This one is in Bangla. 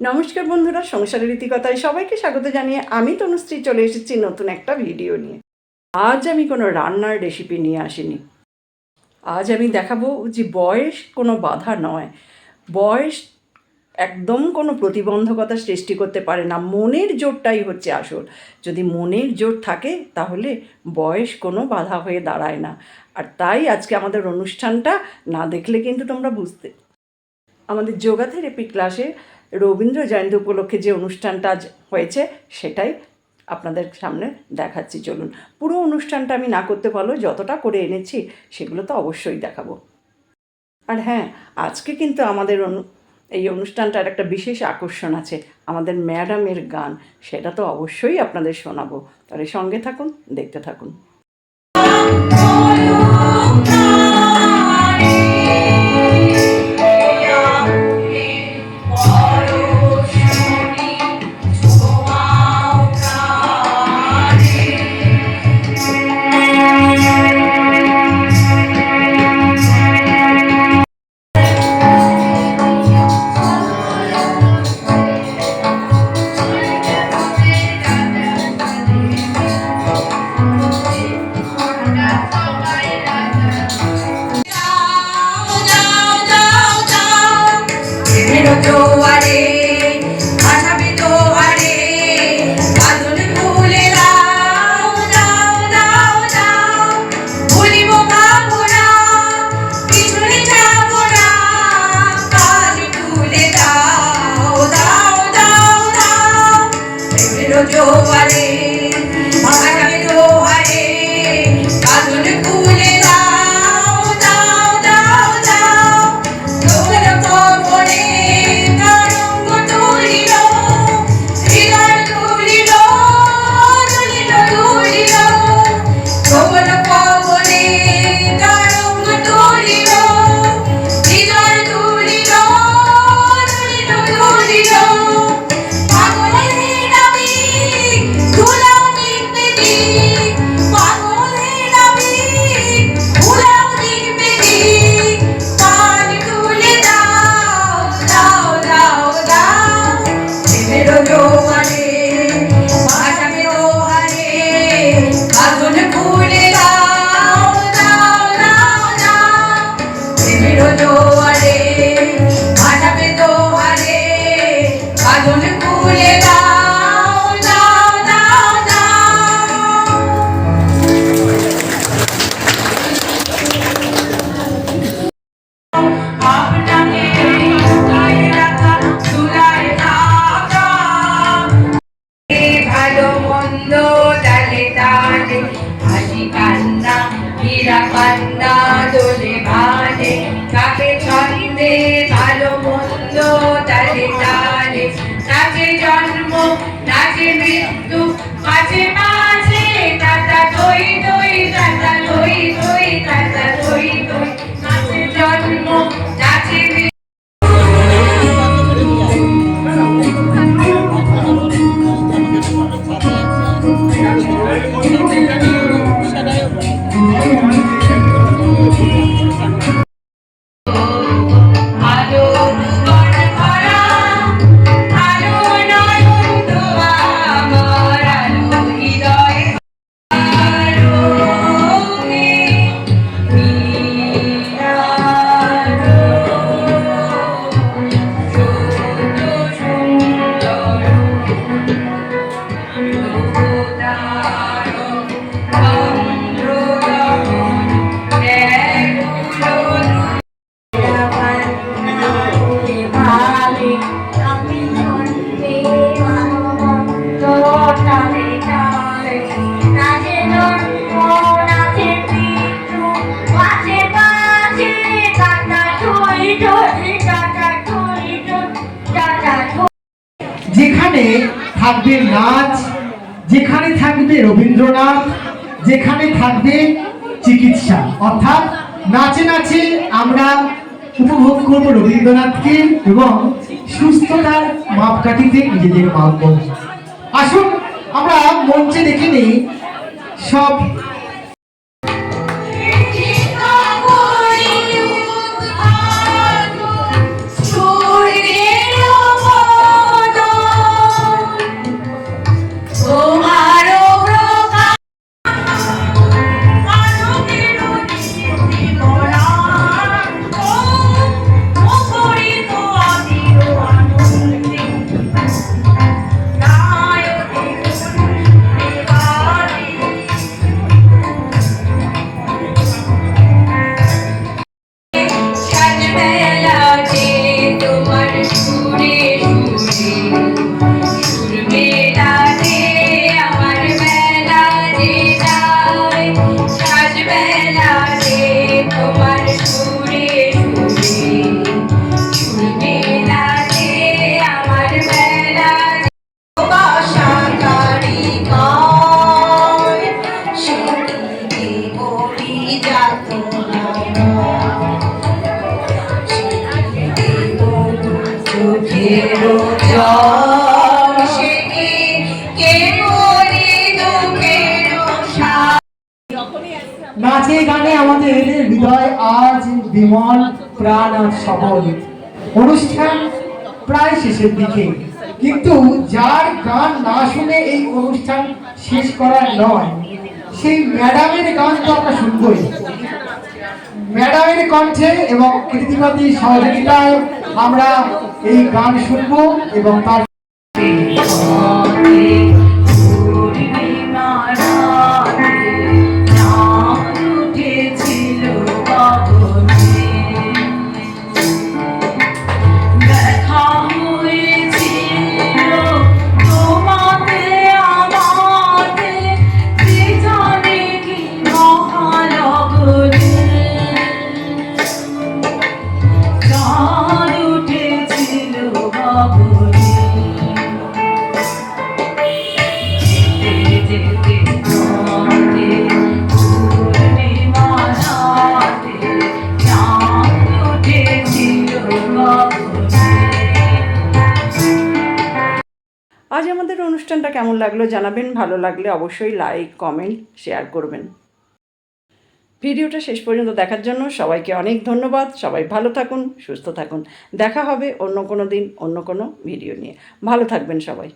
নমস্কার বন্ধুরা, সংসারের রীতিকথায় সবাইকে স্বাগত জানিয়ে আমি তনুশ্রী চলে এসেছি নতুন একটা ভিডিও নিয়ে। আজ আমি কোনো রান্নার রেসিপি নিয়ে আসিনি। আজ আমি দেখাবো যে বয়স কোনো বাধা নয়, বয়স একদম কোনো প্রতিবন্ধকতা সৃষ্টি করতে পারে না। মনের জোরটাই হচ্ছে আসল। যদি মনের জোর থাকে তাহলে বয়স কোনো বাধা হয়ে দাঁড়ায় না। আর তাই আজকে আমাদের অনুষ্ঠানটা না দেখলে কিন্তু তোমরা আমাদের যোগা থেরাপি ক্লাসে রবীন্দ্র জয়ন্তী উপলক্ষে যে অনুষ্ঠানটা আজ হয়েছে সেটাই আপনাদের সামনে দেখাচ্ছি। চলুন, পুরো অনুষ্ঠানটা আমি না করতে পারলেও যতটা করে এনেছি সেগুলো তো অবশ্যই দেখাবো। আর হ্যাঁ, আজকে কিন্তু আমাদের এই অনুষ্ঠানটার একটা বিশেষ আকর্ষণ আছে, আমাদের ম্যাডামের গান। সেটা তো অবশ্যই আপনাদের শোনাবো। তাহলে সঙ্গে থাকুন, দেখতে থাকুন। যেখানে থাকবে নাচ, যেখানে থাকবে রবীন্দ্রনাথ, যেখানে থাকবে চিকিৎসা, অর্থাৎ নাচে নাচে আমরা উপভোগ করব রবীন্দ্রনাথকে এবং সুস্থতার মাপকাঠিতে নিজেদের মাপব। আসুন আমরা মঞ্চে দেখে নিই সব Oh বিমল প্রাণ আর সবল। অনুষ্ঠান প্রায় শেষের দিকে, কিন্তু যার গান না শুনে এই অনুষ্ঠান শেষ করার নয়, সেই ম্যাডামের গান তো আমরা শুনবই। ম্যাডামের কণ্ঠে এবং কৃতিবাদী সহযোগিতায় আমরা এই গান শুনবো এবং তার আজ আমাদের অনুষ্ঠানটা কেমন লাগলো জানাবেন। ভালো লাগলে অবশ্যই লাইক, কমেন্ট, শেয়ার করবেন। ভিডিওটা শেষ পর্যন্ত দেখার জন্য সবাইকে অনেক ধন্যবাদ। সবাই ভালো থাকুন, সুস্থ থাকুন। দেখা হবে অন্য কোনো দিন অন্য কোনো ভিডিও নিয়ে। ভালো থাকবেন সবাই।